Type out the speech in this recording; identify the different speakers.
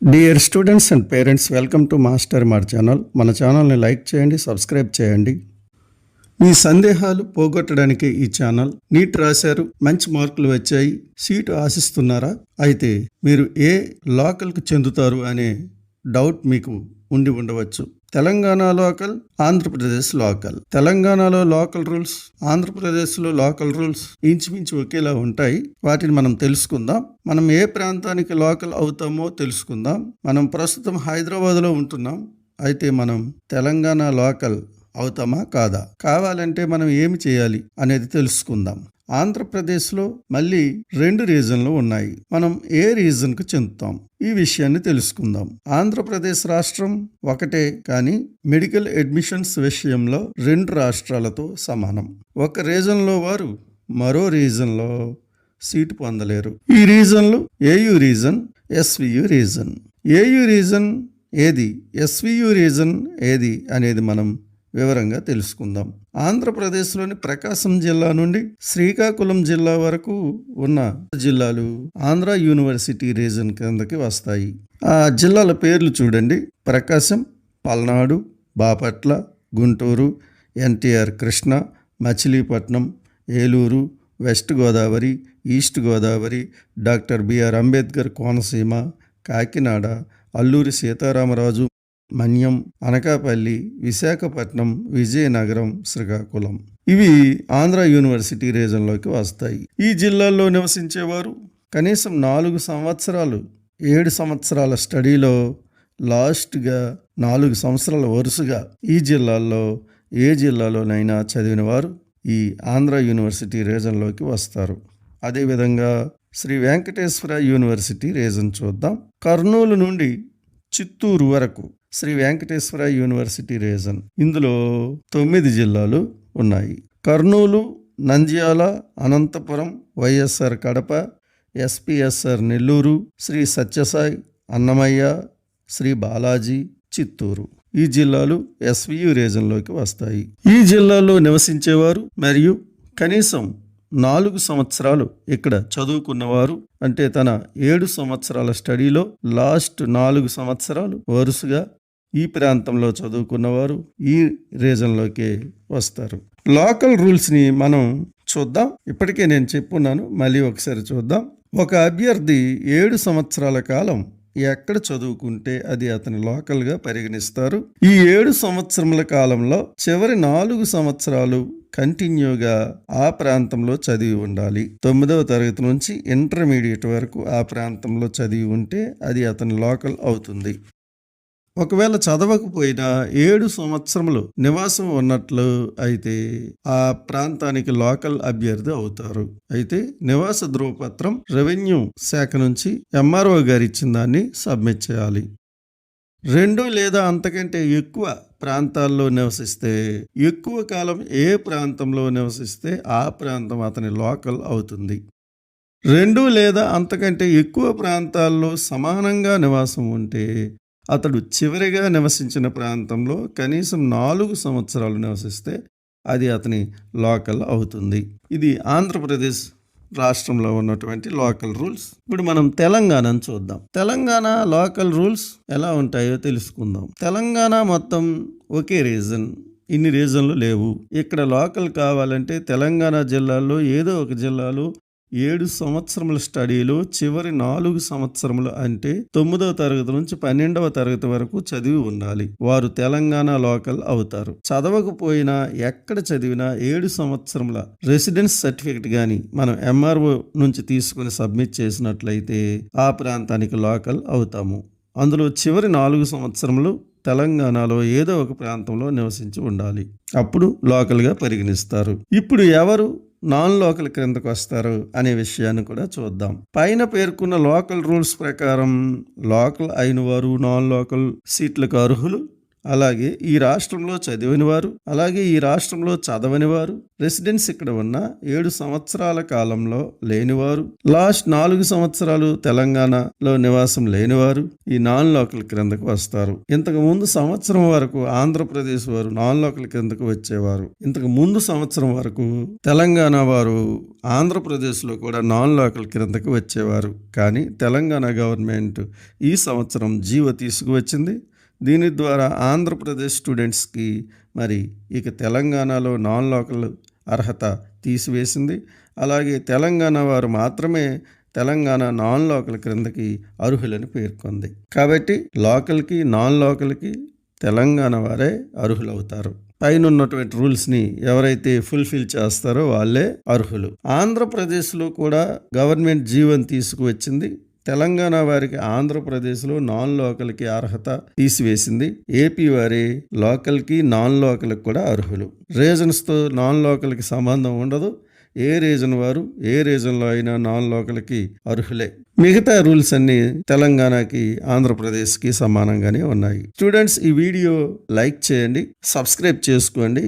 Speaker 1: Dear students and parents, welcome to master mart channel. మన ఛానల్ని like చేయండి, subscribe చేయండి. మీ సందేహాలు పోగొట్టడానికి ఈ ఛానల్. నీట్ రాశారు, మంచి మార్కులు వచ్చాయి, సీటు ఆశిస్తున్నారా? అయితే మీరు ఏ లోకల్కు చెందుతారు అనే డౌట్ మీకు ఉండి ఉండవచ్చు. Telangana local, Andhra Pradesh local. తెలంగాణలో లోకల్ రూల్స్, ఆంధ్రప్రదేశ్లో లోకల్ రూల్స్ ఇంచుమించు ఒకేలా ఉంటాయి. వాటిని మనం తెలుసుకుందాం. మనం ఏ ప్రాంతానికి లోకల్ అవుతామో తెలుసుకుందాం. మనం ప్రస్తుతం హైదరాబాద్లో ఉంటున్నాం. అయితే మనం తెలంగాణ లోకల్ అవుతామా కాదా? కావాలంటే మనం ఏమి చేయాలి అనేది తెలుసుకుందాం. ఆంధ్రప్రదేశ్లో మళ్ళీ 2 రీజన్లు ఉన్నాయి. మనం ఏ రీజన్కు చెందుతాం ఈ విషయాన్ని తెలుసుకుందాం. ఆంధ్రప్రదేశ్ రాష్ట్రం ఒకటే, కానీ మెడికల్ అడ్మిషన్స్ విషయంలో 2 రాష్ట్రాలతో సమానం. ఒక రీజన్లో వారు మరో రీజన్లో సీటు పొందలేరు. ఈ రీజన్లు AU region, SVU region. AU region ఏది, ఎస్వియు రీజన్ ఏది అనేది మనం వివరంగా తెలుసుకుందాం. ఆంధ్రప్రదేశ్లోని ప్రకాశం జిల్లా నుండి శ్రీకాకుళం జిల్లా వరకు ఉన్న జిల్లాలు ఆంధ్ర యూనివర్సిటీ రీజన్ కిందకి వస్తాయి. ఆ జిల్లాల పేర్లు చూడండి: Prakasam, Palnadu, Bapatla, Guntur, NTR Krishna, Machilipatnam, Eluru, west Godavari, east Godavari, doctor B R Ambedkar Konaseema, Kakinada, Alluri Sitaramaraju, Manyam, Anakapalli, Visakhapatnam, Vizianagaram, Srikakulam. ఇవి ఆంధ్ర యూనివర్సిటీ రీజన్లోకి వస్తాయి. ఈ జిల్లాల్లో నివసించేవారు కనీసం 4 సంవత్సరాలు, 7 సంవత్సరాల స్టడీలో లాస్ట్గా 4 సంవత్సరాల వరుసగా ఈ జిల్లాల్లో ఏ జిల్లాలోనైనా చదివిన వారు ఈ ఆంధ్ర యూనివర్సిటీ రీజన్లోకి వస్తారు. అదేవిధంగా శ్రీ వెంకటేశ్వర యూనివర్సిటీ రీజన్ చూద్దాం. కర్నూలు నుండి చిత్తూరు వరకు శ్రీ వెంకటేశ్వర యూనివర్సిటీ రీజన్. ఇందులో 9 జిల్లాలు ఉన్నాయి. కర్నూలు, నంద్యాల, అనంతపురం, వైఎస్ఆర్ కడప, ఎస్పీఎస్ఆర్ నెల్లూరు, శ్రీ సత్యసాయి, అన్నమయ్య, శ్రీ బాలాజీ, చిత్తూరు. ఈ జిల్లాలు ఎస్వియు రీజన్లోకి వస్తాయి. ఈ జిల్లాల్లో నివసించేవారు మరియు కనీసం 4 సంవత్సరాలు ఇక్కడ చదువుకున్నవారు, అంటే తన 7 సంవత్సరాల స్టడీలో లాస్ట్ 4 సంవత్సరాలు వరుసగా ఈ ప్రాంతంలో చదువుకున్నవారు ఈ రీజన్లోకి వస్తారు. లోకల్ రూల్స్ని మనం చూద్దాం. ఇప్పటికే నేను చెప్పున్నాను, మళ్ళీ ఒకసారి చూద్దాం. ఒక అభ్యర్థి 7 సంవత్సరాల కాలం ఎక్కడ చదువుకుంటే అది అతని లోకల్గా పరిగణిస్తారు. ఈ 7 సంవత్సరముల కాలంలో చివరి 4 సంవత్సరాలు కంటిన్యూగా ఆ ప్రాంతంలో చదివి ఉండాలి. 9వ తరగతి నుంచి ఇంటర్మీడియట్ వరకు ఆ ప్రాంతంలో చదివి ఉంటే అది అతని లోకల్ అవుతుంది. ఒకవేళ చదవకపోయినా 7 సంవత్సరములు నివాసం ఉన్నట్లు అయితే ఆ ప్రాంతానికి లోకల్ అభ్యర్థి అవుతారు. అయితే నివాస ధృవపత్రం రెవెన్యూ శాఖ నుంచి ఎంఆర్ఓ గారు ఇచ్చిన దాన్ని సబ్మిట్ చేయాలి. 2 లేదా అంతకంటే ఎక్కువ ప్రాంతాల్లో నివసిస్తే, ఎక్కువ కాలం ఏ ప్రాంతంలో నివసిస్తే ఆ ప్రాంతం అతని లోకల్ అవుతుంది. 2 లేదా అంతకంటే ఎక్కువ ప్రాంతాల్లో సమానంగా నివాసం ఉంటే అతడు చివరిగా నివసించిన ప్రాంతంలో కనీసం 4 సంవత్సరాలు నివసిస్తే అది అతని లోకల్ అవుతుంది. ఇది ఆంధ్రప్రదేశ్ రాష్ట్రంలో ఉన్నటువంటి లోకల్ రూల్స్. ఇప్పుడు మనం తెలంగాణను చూద్దాం. తెలంగాణ లోకల్ రూల్స్ ఎలా ఉంటాయో తెలుసుకుందాం. తెలంగాణ మొత్తం ఒకే రీజన్, ఇన్ని రీజన్లు లేవు. ఇక్కడ లోకల్ కావాలంటే తెలంగాణ జిల్లాల్లో ఏదో ఒక జిల్లాలో 7 సంవత్సరముల స్టడీలో చివరి 4 సంవత్సరములు, అంటే 9వ తరగతి నుంచి 12వ తరగతి వరకు చదివి ఉండాలి. వారు తెలంగాణ లోకల్ అవుతారు. చదవకపోయినా ఎక్కడ చదివినా 7 సంవత్సరముల రెసిడెన్స్ సర్టిఫికెట్ కానీ మనం ఎంఆర్ఓ నుంచి తీసుకుని సబ్మిట్ చేసినట్లయితే ఆ ప్రాంతానికి లోకల్ అవుతాము. అందులో చివరి 4 సంవత్సరములు తెలంగాణలో ఏదో ఒక ప్రాంతంలో నివసించి ఉండాలి. అప్పుడు లోకల్గా పరిగణిస్తారు. ఇప్పుడు ఎవరు నాన్ లోకల్ క్రిందకు వస్తారు అనే విషయాన్ని కూడా చూద్దాం. పైన పేర్కొన్న లోకల్ రూల్స్ ప్రకారం లోకల్ అయిన వారు నాన్ లోకల్ సీట్లకు అర్హులు. అలాగే ఈ రాష్ట్రంలో చదివిన వారు, అలాగే ఈ రాష్ట్రంలో చదవని వారు, రెసిడెన్స్ ఇక్కడ ఉన్న 7 సంవత్సరాల కాలంలో లేనివారు, లాస్ట్ 4 సంవత్సరాలు తెలంగాణలో నివాసం లేనివారు ఈ నాన్ లోకల్ క్రిందకు వస్తారు. ఇంతకు ముందు సంవత్సరం వరకు ఆంధ్రప్రదేశ్ వారు నాన్ లోకల్ క్రిందకు వచ్చేవారు. ఇంతకు ముందు సంవత్సరం వరకు తెలంగాణ వారు ఆంధ్రప్రదేశ్లో కూడా నాన్ లోకల్ క్రిందకు వచ్చేవారు. కానీ తెలంగాణ గవర్నమెంట్ ఈ సంవత్సరం జీవో తీసుకువచ్చింది. దీని ద్వారా ఆంధ్రప్రదేశ్ స్టూడెంట్స్కి మరి ఇక తెలంగాణలో నాన్ లోకల్ అర్హత తీసివేసింది. అలాగే తెలంగాణ వారు మాత్రమే తెలంగాణ నాన్ లోకల్ క్రిందకి అర్హులని పేర్కొంది. కాబట్టి లోకల్కి నాన్ లోకల్కి తెలంగాణ వారే అర్హులవుతారు. పైన ఉన్నటువంటి రూల్స్ని ఎవరైతే ఫుల్ఫిల్ చేస్తారో వాళ్ళే అర్హులు. ఆంధ్రప్రదేశ్లో కూడా గవర్నమెంట్ జీవోని తీసుకువచ్చింది. తెలంగాణ వారికి ఆంధ్రప్రదేశ్లో నాన్ లోకల్కి అర్హత తీసివేసింది. ఏపీ వారి లోకల్కి నాన్ లోకల్కి కూడా అర్హులు. రీజన్స్తో నాన్ లోకల్కి సంబంధం ఉండదు. ఏ రీజన్ వారు ఏ రీజన్లో అయినా నాన్ లోకల్కి అర్హులే. మిగతా రూల్స్ అన్ని తెలంగాణకి ఆంధ్రప్రదేశ్కి సమానంగానే ఉన్నాయి. స్టూడెంట్స్, ఈ వీడియో లైక్ చేయండి, సబ్స్క్రైబ్ చేసుకోండి.